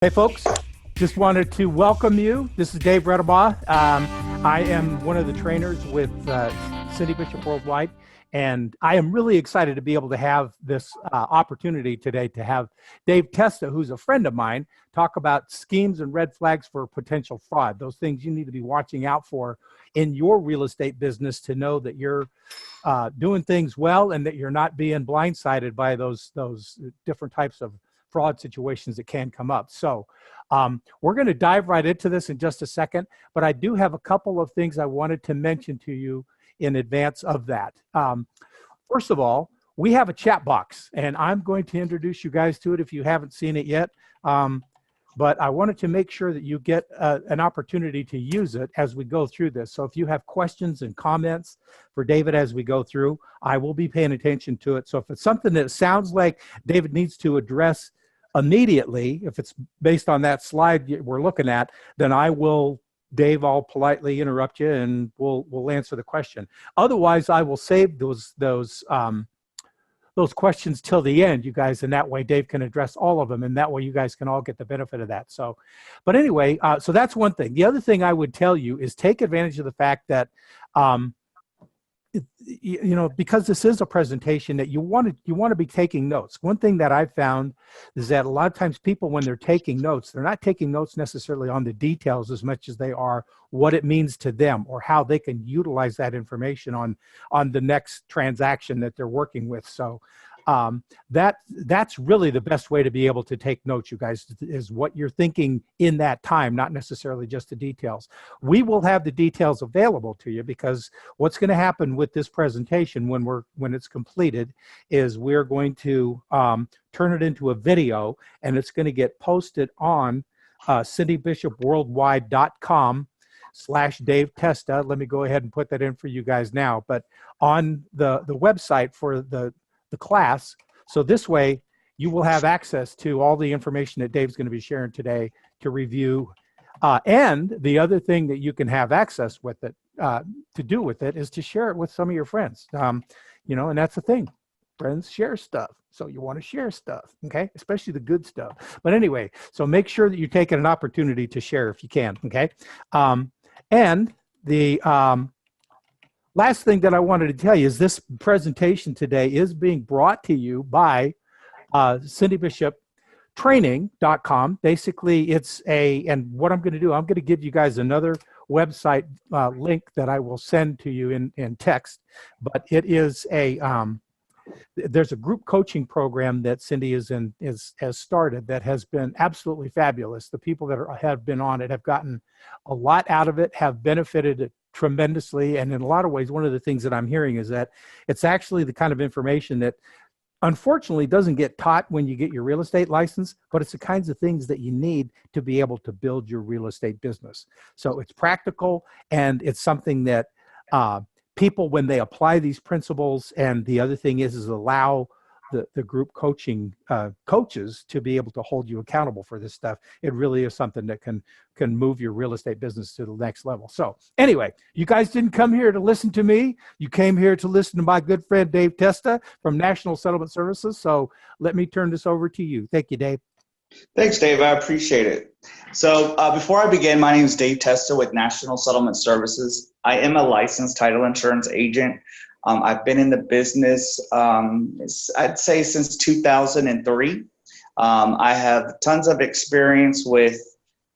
Hey folks, just wanted to welcome you. This is Dave Redebaugh. I am one of the trainers with Cindy Bishop Worldwide, and I am really excited to be able to have this opportunity today to have Dave Testa, who's a friend of mine, talk about schemes and red flags for potential fraud, those things you need to be watching out for in your real estate business to know that you're doing things well and that you're not being blindsided by those different types of fraud situations that can come up. So we're going to dive right into this in just a second, but I do have a couple of things I wanted to mention to you in advance of that. First of all, we have a chat box, and I'm going to introduce you guys to it if you haven't seen it yet. But I wanted to make sure that you get an opportunity to use it as we go through this. So if you have questions and comments for David as we go through, I will be paying attention to it. So if it's something that sounds like David needs to address immediately, if it's based on that slide we're looking at, then Dave, I'll politely interrupt you and we'll answer the question. Otherwise, I will save those questions till the end, you guys, and that way Dave can address all of them, and that way you guys can all get the benefit of that. So, but anyway, so that's one thing. The other thing I would tell you is take advantage of the fact that because this is a presentation that you want to be taking notes. One thing that I've found is that a lot of times people, when they're taking notes, they're not taking notes necessarily on the details as much as they are what it means to them or how they can utilize that information on the next transaction that they're working with. So that's really the best way to be able to take notes, you guys, is what you're thinking in that time, not necessarily just the details. We will have the details available to you, because what's going to happen with this presentation when it's completed is we're going to turn it into a video, and it's going to get posted on cindybishopworldwide.com/Dave Testa. Let me go ahead and put that in for you guys now. But on the website for the class. So this way you will have access to all the information that Dave's going to be sharing today to review. And the other thing that you can have access with it, to do with it, is to share it with some of your friends. And that's the thing. Friends share stuff. So you want to share stuff, okay? Especially the good stuff. But anyway, so make sure that you're taking an opportunity to share if you can, okay? And the last thing that I wanted to tell you is this presentation today is being brought to you by cindybishoptraining.com. Basically, and what I'm going to do, I'm going to give you guys another website link that I will send to you in text, but it is there's a group coaching program that Cindy has started that has been absolutely fabulous. The people that have been on it have gotten a lot out of it, have benefited tremendously. And in a lot of ways, one of the things that I'm hearing is that it's actually the kind of information that unfortunately doesn't get taught when you get your real estate license, but it's the kinds of things that you need to be able to build your real estate business. So it's practical, and it's something that people, when they apply these principles, and the other thing is allow the group coaching coaches to be able to hold you accountable for this stuff. It really is something that can move your real estate business to the next level. So anyway, you guys didn't come here to listen to me. You came here to listen to my good friend, Dave Testa from National Settlement Services. So let me turn this over to you. Thank you, Dave. Thanks, Dave. I appreciate it. So before I begin, my name is Dave Testa with National Settlement Services. I am a licensed title insurance agent. I've been in the business, I'd say, since 2003. I have tons of experience with,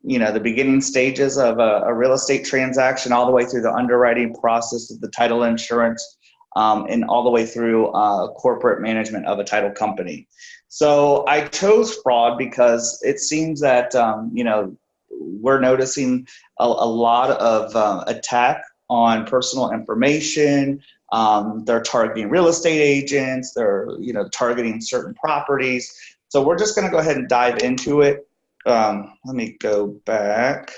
the beginning stages of a real estate transaction, all the way through the underwriting process of the title insurance, and all the way through corporate management of a title company. So I chose fraud because it seems that, we're noticing a lot of attack on personal information. They're targeting real estate agents. They're, targeting certain properties. So we're just going to go ahead and dive into it. Let me go back,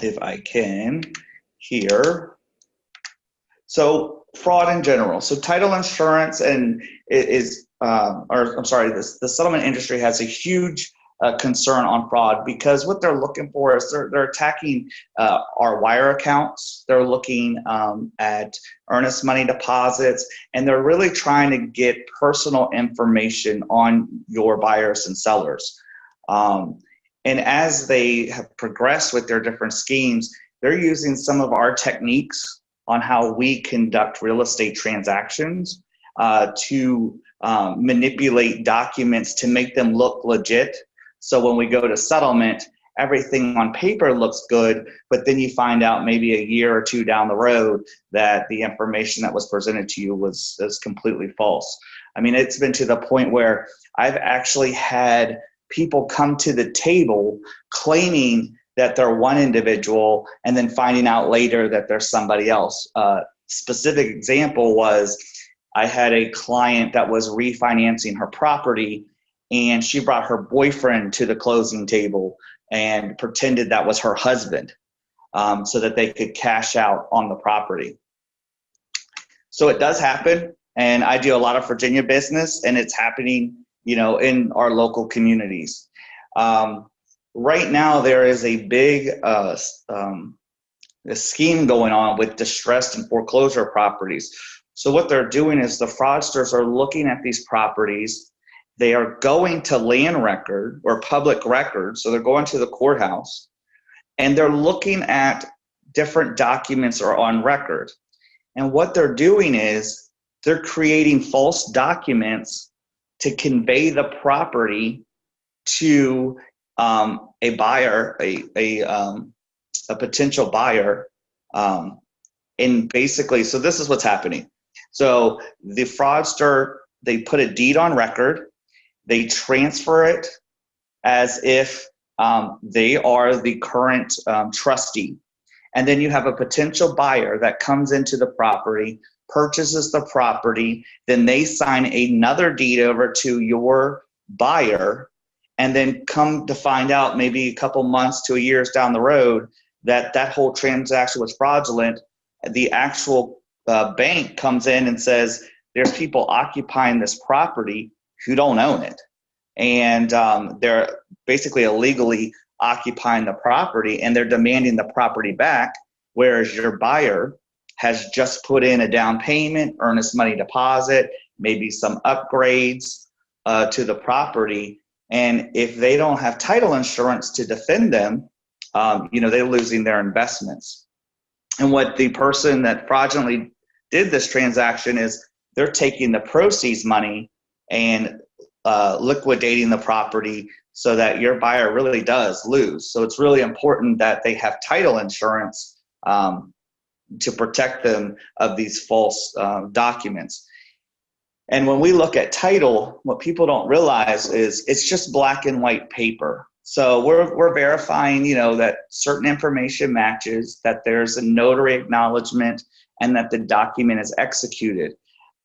if I can, here. So fraud in general. So title insurance the settlement industry has a huge concern on fraud, because what they're looking for is they're attacking our wire accounts. They're looking at earnest money deposits, and they're really trying to get personal information on your buyers and sellers. And as they have progressed with their different schemes, they're using some of our techniques on how we conduct real estate transactions to manipulate documents to make them look legit. So when we go to settlement, everything on paper looks good, but then you find out maybe a year or two down the road that the information that was presented to you was completely false. I mean, it's been to the point where I've actually had people come to the table claiming that they're one individual and then finding out later that there's somebody else. Specific example was I had a client that was refinancing her property, and she brought her boyfriend to the closing table and pretended that was her husband so that they could cash out on the property. So it does happen, and I do a lot of Virginia business, and it's happening, in our local communities. Right now, there is a big scheme going on with distressed and foreclosure properties. So what they're doing is the fraudsters are looking at these properties. They are going to land record or public record. So they're going to the courthouse and they're looking at different documents are on record. And what they're doing is they're creating false documents to convey the property to a buyer, a potential buyer. And basically, so this is what's happening. So the fraudster, they put a deed on record. They transfer it as if they are the current trustee. And then you have a potential buyer that comes into the property, purchases the property, then they sign another deed over to your buyer, and then come to find out maybe a couple months to years down the road that that whole transaction was fraudulent. The actual bank comes in and says, there's people occupying this property who don't own it. And they're basically illegally occupying the property, and they're demanding the property back, whereas your buyer has just put in a down payment, earnest money deposit, maybe some upgrades to the property. And if they don't have title insurance to defend them, they're losing their investments. And what the person that fraudulently did this transaction is they're taking the proceeds money and liquidating the property so that your buyer really does lose. So it's really important that they have title insurance to protect them of these false documents. And when we look at title, what people don't realize is it's just black and white paper. So we're verifying, that certain information matches, that there's a notary acknowledgement, and that the document is executed.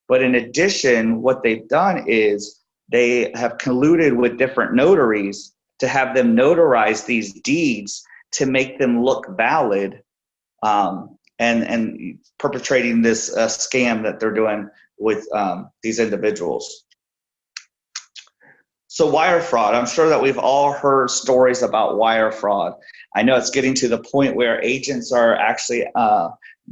But in addition, what they've done is they have colluded with different notaries to have them notarize these deeds to make them look valid, and perpetrating this scam that they're doing with these individuals. So wire fraud, I'm sure that we've all heard stories about wire fraud. I know it's getting to the point where agents are actually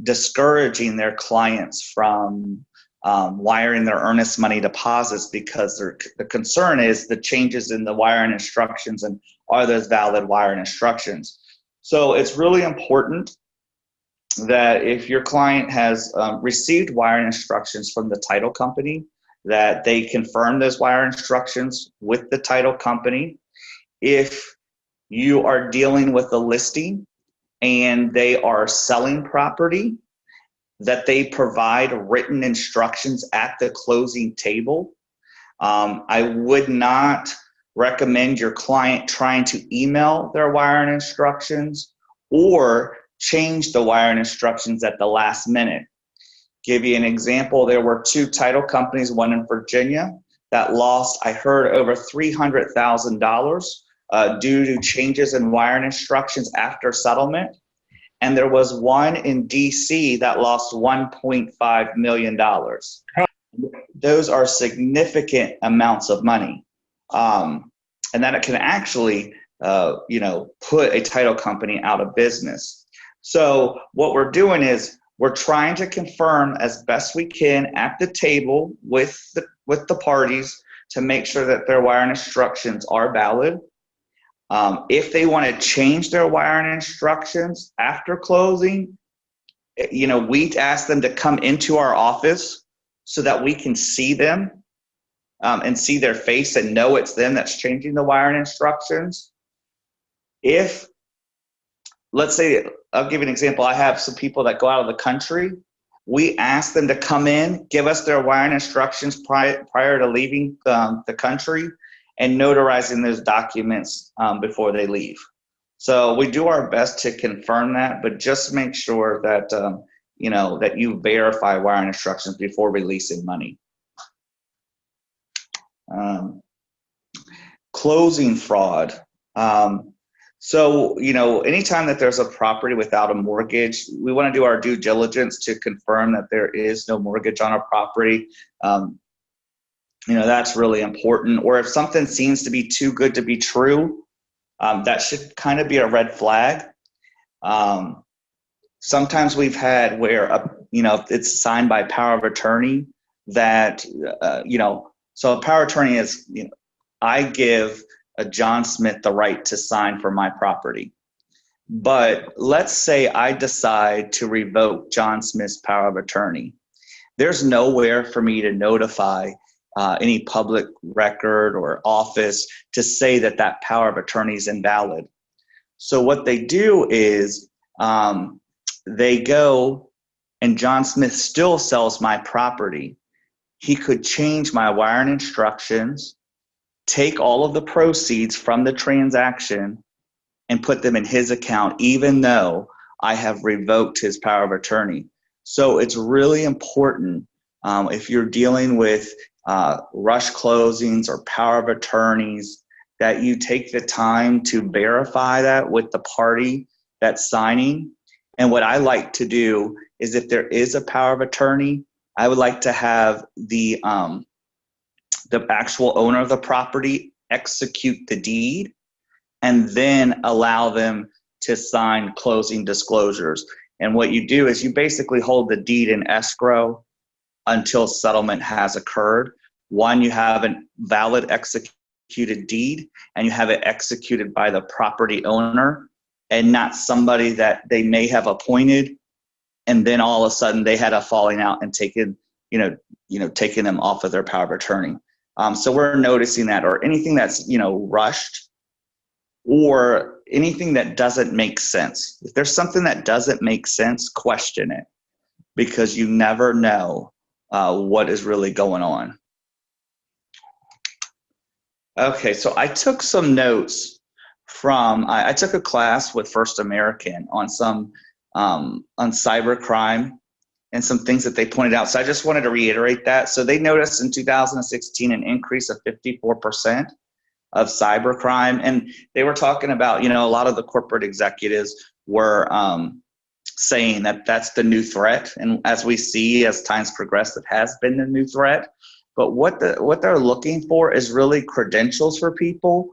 discouraging their clients from wiring their earnest money deposits because the concern is the changes in the wiring instructions and are those valid wiring instructions. So it's really important that if your client has received wiring instructions from the title company, that they confirm those wire instructions with the title company. If you are dealing with a listing and they are selling property, that they provide written instructions at the closing table. I would not recommend your client trying to email their wiring instructions or change the wiring instructions at the last minute. Give you an example, there were 2 title companies, one in Virginia, that lost, I heard, over $300,000 due to changes in wiring instructions after settlement. And there was one in DC that lost $1.5 million. Those are significant amounts of money. And that it can actually, put a title company out of business. So what we're doing is we're trying to confirm as best we can at the table with the parties to make sure that their wiring instructions are valid. If they want to change their wiring instructions after closing, we ask them to come into our office so that we can see them and see their face and know it's them that's changing the wiring instructions. If, let's say, I'll give you an example. I have some people that go out of the country. We ask them to come in, give us their wiring instructions prior to leaving the country, and notarizing those documents before they leave. So we do our best to confirm that, but just make sure that that you verify wiring instructions before releasing money. Closing fraud. So, anytime that there's a property without a mortgage, we want to do our due diligence to confirm that there is no mortgage on a property. That's really important. Or if something seems to be too good to be true, that should kind of be a red flag. Sometimes we've had where, it's signed by power of attorney that, so a power of attorney is, I give John Smith the right to sign for my property. But let's say I decide to revoke John Smith's power of attorney. There's nowhere for me to notify any public record or office to say that that power of attorney is invalid. So what they do is they go and John Smith still sells my property. He could change my wiring instructions, take all of the proceeds from the transaction and put them in his account, even though I have revoked his power of attorney. So it's really important if you're dealing with rush closings or power of attorneys that you take the time to verify that with the party that's signing. And what I like to do is if there is a power of attorney, I would like to have the actual owner of the property execute the deed and then allow them to sign closing disclosures. And what you do is you basically hold the deed in escrow until settlement has occurred. One, you have a valid executed deed and you have it executed by the property owner and not somebody that they may have appointed and then all of a sudden they had a falling out and taken them off of their power of attorney. So we're noticing that, or anything that's, rushed or anything that doesn't make sense. If there's something that doesn't make sense, question it because you never know what is really going on. Okay, so I took some notes from, I took a class with First American on on cybercrime and some things that they pointed out. So I just wanted to reiterate that. So they noticed in 2016 an increase of 54% of cybercrime. And they were talking about, a lot of the corporate executives were saying that that's the new threat. And as we see, as times progress, it has been the new threat. But what they're looking for is really credentials for people.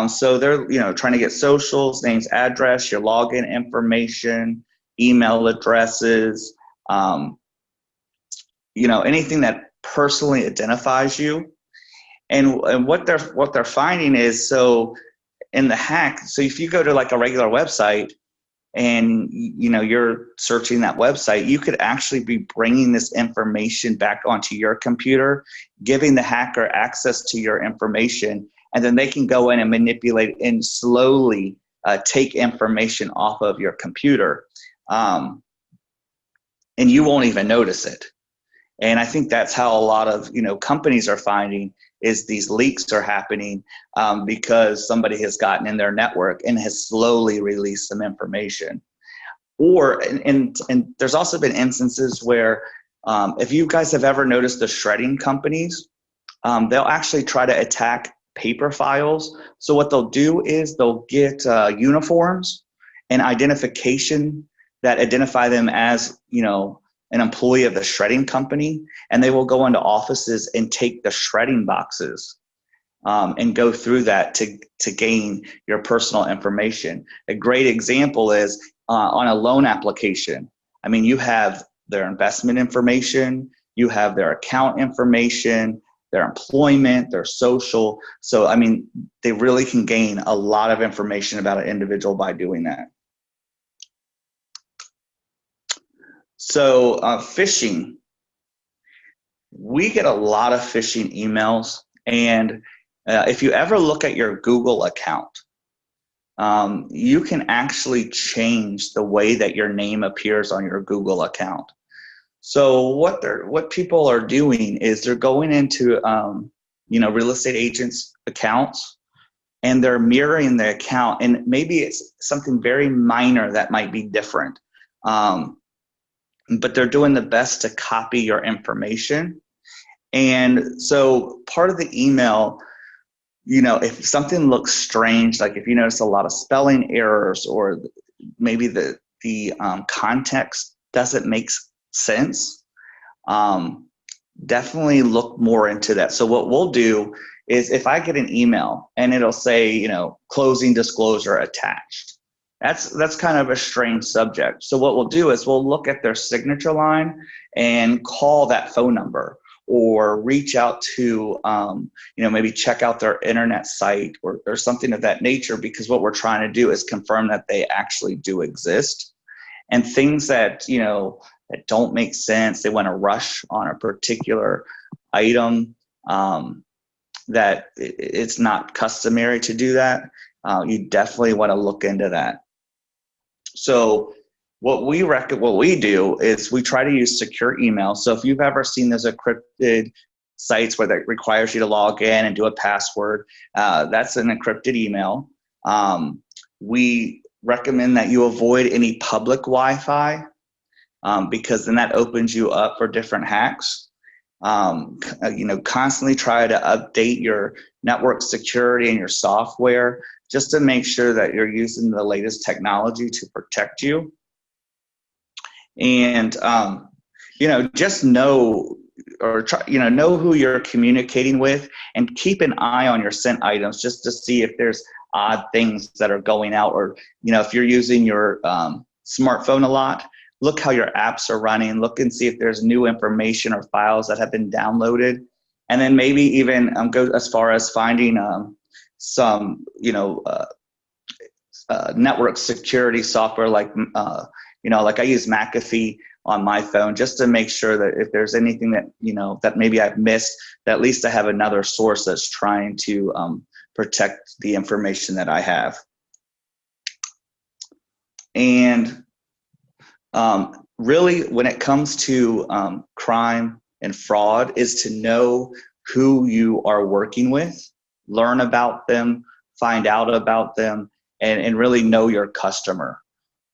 So they're, trying to get socials, names, address, your login information, email addresses, anything that personally identifies you. And what they're finding is, so in the hack, so if you go to like a regular website and you're searching that website, you could actually be bringing this information back onto your computer, giving the hacker access to your information, and then they can go in and manipulate and slowly take information off of your computer. And you won't even notice it. And I think that's how a lot of companies are finding is these leaks are happening because somebody has gotten in their network and has slowly released some information. Or and there's also been instances where if you guys have ever noticed the shredding companies, they'll actually try to attack paper files. So what they'll do is they'll get uniforms and identification that identify them as, an employee of the shredding company, and they will go into offices and take the shredding boxes and go through that to gain your personal information. A great example is on a loan application. I mean, you have their investment information, you have their account information, their employment, their social. So, I mean, they really can gain a lot of information about an individual by doing that. So, phishing. We get a lot of phishing emails, and if you ever look at your Google account, you can actually change the way that your name appears on your Google account. So what people are doing is they're going into real estate agents' accounts, and they're mirroring the account, and maybe it's something very minor that might be different, but they're doing the best to copy your information. And so part of the email, if something looks strange, like if you notice a lot of spelling errors, or maybe the context doesn't make sense, definitely look more into that. So what we'll do is, if I get an email and it'll say, closing disclosure attached, that's kind of a strange subject. So what we'll do is we'll look at their signature line and call that phone number, or reach out to, maybe check out their internet site or something of that nature, because what we're trying to do is confirm that they actually do exist. And things that, that don't make sense, they want to rush on a particular item, that it's not customary to do that, you definitely want to look into that. So what we do is we try to use secure email. So if you've ever seen those encrypted sites where that requires you to log in and do a password, that's an encrypted email. We recommend that you avoid any public Wi-Fi, because then that opens you up for different hacks. Constantly try to update your network security and your software, just to make sure that you're using the latest technology to protect you. And just know, or try, know who you're communicating with, and keep an eye on your sent items, just to see if there's odd things that are going out, or if you're using your smartphone a lot, look how your apps are running, look and see if there's new information or files that have been downloaded, and then maybe even go as far as finding some network security software, like like I use McAfee on my phone, just to make sure that if there's anything that that maybe I've missed, that at least I have another source that's trying to protect the information that I have. And really, when it comes to crime and fraud, is to know who you are working with, learn about them, find out about them, and really know your customer.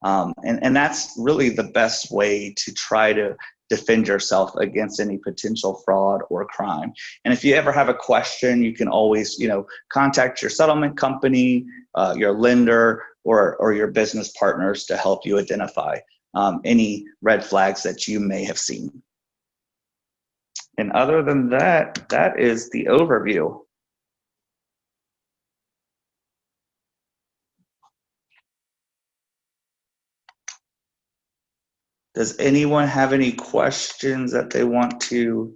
And that's really the best way to try to defend yourself against any potential fraud or crime. And if you ever have a question, you can always, contact your settlement company, your lender, or your business partners to help you identify any red flags that you may have seen. And other than that, that is the overview. Does anyone have any questions that they want to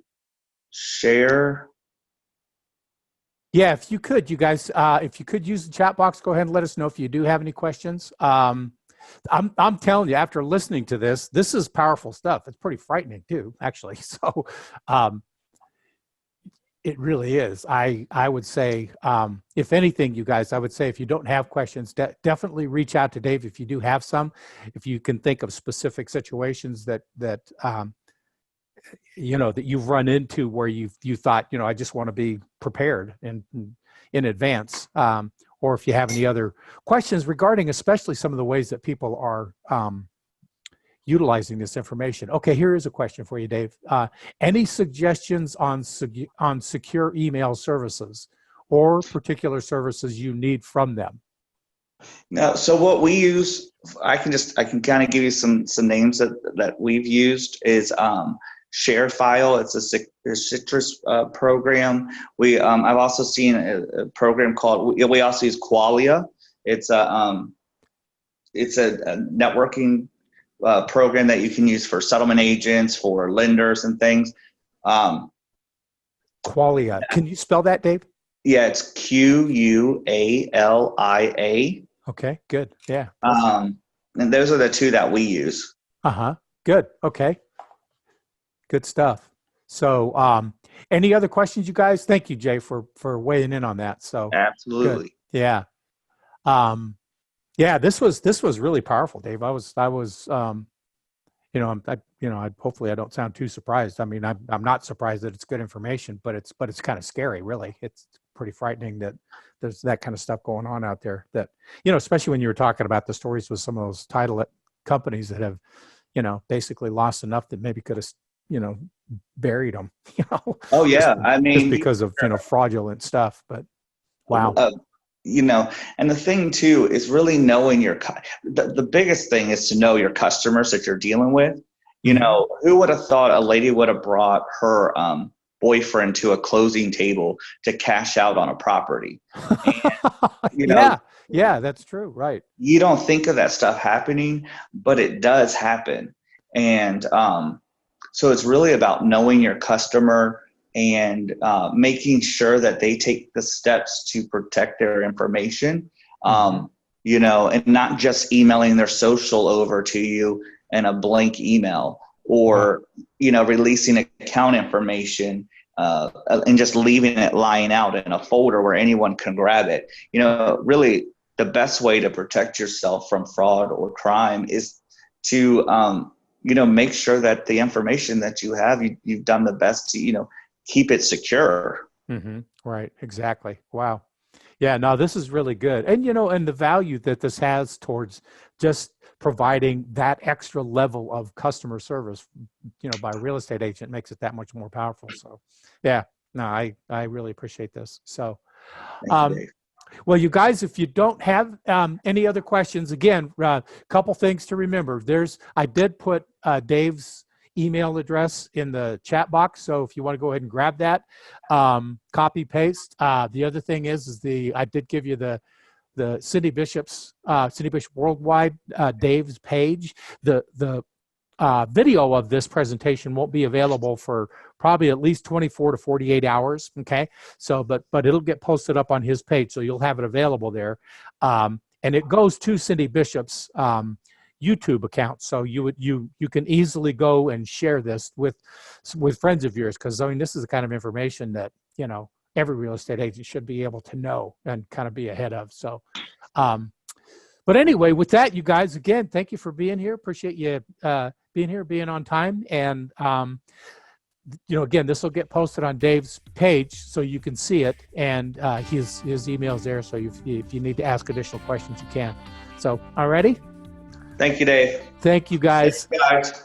share? Yeah, if you could, you guys, if you could use the chat box, go ahead and let us know if you do have any questions. I'm telling you, after listening to this is powerful stuff. It's pretty frightening too, actually. So it really is. I would say, if anything, you guys, I would say if you don't have questions, definitely reach out to Dave if you do have some. If you can think of specific situations that that you've run into where you thought, I just want to be prepared in advance. Or if you have any other questions regarding especially some of the ways that people are utilizing this information. Okay, here is a question for you, Dave. Any suggestions on secure email services or particular services you need from them? No, so what we use, I can kind of give you some names that we've used is ShareFile. It's a Citrus program. I've also seen a program called, we also use Qualia. It's a networking program that you can use for settlement agents, for lenders and things. Qualia. Can you spell that, Dave? Yeah, it's Qualia. Okay, good. Yeah. And those are the two that we use. Uh-huh. Good. Okay. Good stuff. So, any other questions, you guys? Thank you, Jay, for weighing in on that. So, Absolutely. good. Yeah. Yeah. This was really powerful, Dave. I was, hopefully I don't sound too surprised. I mean, I'm not surprised that it's good information, but it's kind of scary, really. It's pretty frightening that there's that kind of stuff going on out there. That, especially when you were talking about the stories with some of those title companies that have, basically lost enough that maybe could have, buried them. Oh yeah, just because of fraudulent stuff. But wow. And the thing too is really knowing the biggest thing is to know your customers that you're dealing with. Who would have thought a lady would have brought her boyfriend to a closing table to cash out on a property? And, yeah, that's true. Right. You don't think of that stuff happening, but it does happen. And so it's really about knowing your customer and making sure that they take the steps to protect their information, and not just emailing their social over to you in a blank email, or, releasing account information and just leaving it lying out in a folder where anyone can grab it. Really the best way to protect yourself from fraud or crime is to, make sure that the information that you have, you've done the best to, keep it secure. Mm-hmm. Right. Exactly. Wow. Yeah, no, this is really good. And, and the value that this has towards just providing that extra level of customer service, by a real estate agent makes it that much more powerful. So, yeah, no, I really appreciate this. So, Thank you, Dave. Well, you guys, if you don't have any other questions, again, a couple things to remember. I did put Dave's email address in the chat box. So if you want to go ahead and grab that, copy paste. The other thing is I did give you the Cindy Bishop Worldwide, Dave's page. The video of this presentation won't be available for probably at least 24 to 48 hours. Okay. So, but it'll get posted up on his page. So you'll have it available there. And it goes to Cindy Bishop's, YouTube account. So you can easily go and share this with friends of yours. Cause this is the kind of information that, every real estate agent should be able to know and kind of be ahead of. So, but anyway, with that, you guys, again, thank you for being here. Appreciate you being here, being on time. And, again, this will get posted on Dave's page so you can see it. And his email's there. So if you need to ask additional questions, you can. So, all righty. Thank you, Dave. Thank you, guys. Thanks, guys.